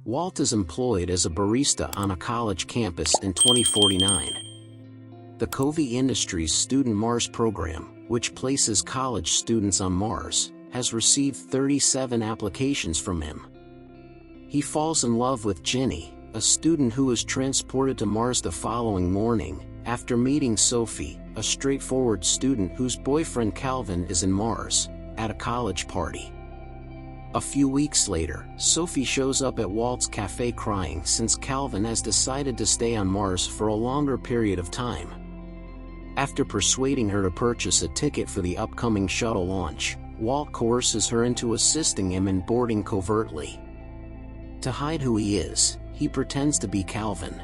Walt is employed as a barista on a college campus in 2049. The Covey Industries Student Mars program, which places college students on Mars, has received 37 applications from him. He falls in love with Ginny, a student who is transported to Mars the following morning, after meeting Sophie, a straightforward student whose boyfriend Calvin is in Mars, at a college party. A few weeks later, Sophie shows up at Walt's cafe crying since Calvin has decided to stay on Mars for a longer period of time. After persuading her to purchase a ticket for the upcoming shuttle launch, Walt coerces her into assisting him in boarding covertly. To hide who he is, he pretends to be Calvin.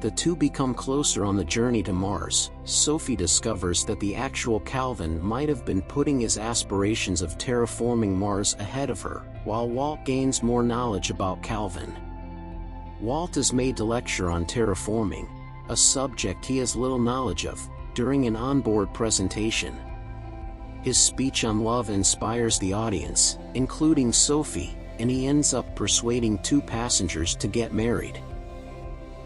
The two become closer on the journey to Mars. Sophie discovers that the actual Calvin might have been putting his aspirations of terraforming Mars ahead of her, while Walt gains more knowledge about Calvin. Walt is made to lecture on terraforming, a subject he has little knowledge of, during an onboard presentation. His speech on love inspires the audience, including Sophie, and he ends up persuading two passengers to get married.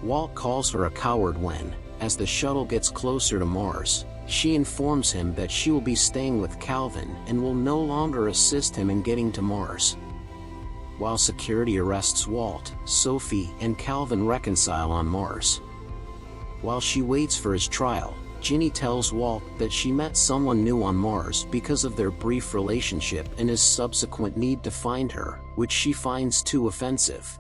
Walt calls her a coward when, as the shuttle gets closer to Mars, she informs him that she will be staying with Calvin and will no longer assist him in getting to Mars. While security arrests Walt, Sophie and Calvin reconcile on Mars. While she waits for his trial, Ginny tells Walt that she met someone new on Mars because of their brief relationship and his subsequent need to find her, which she finds too offensive.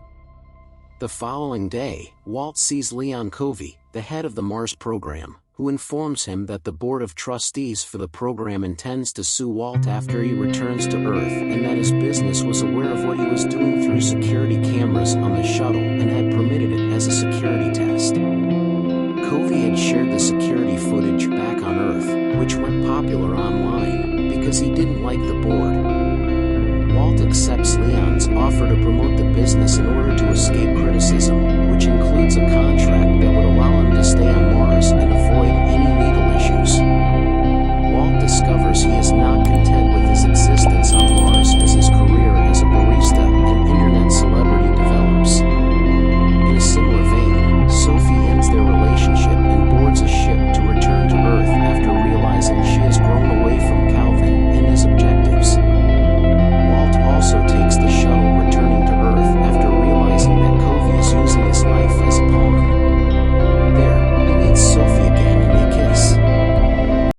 The following day, Walt sees Leon Covey, the head of the Mars program, who informs him that the board of trustees for the program intends to sue Walt after he returns to Earth and that his business was aware of what he was doing through security cameras on the shuttle and had permitted it as a security test. Covey had shared the security footage back on Earth, which went popular online, because he didn't like the board. Walt accepts Leon's offer to promote the business in order to escape criticism, which includes a contract that would allow him to stay on Mars and avoid any legal issues. Walt discovers he is not content with his existence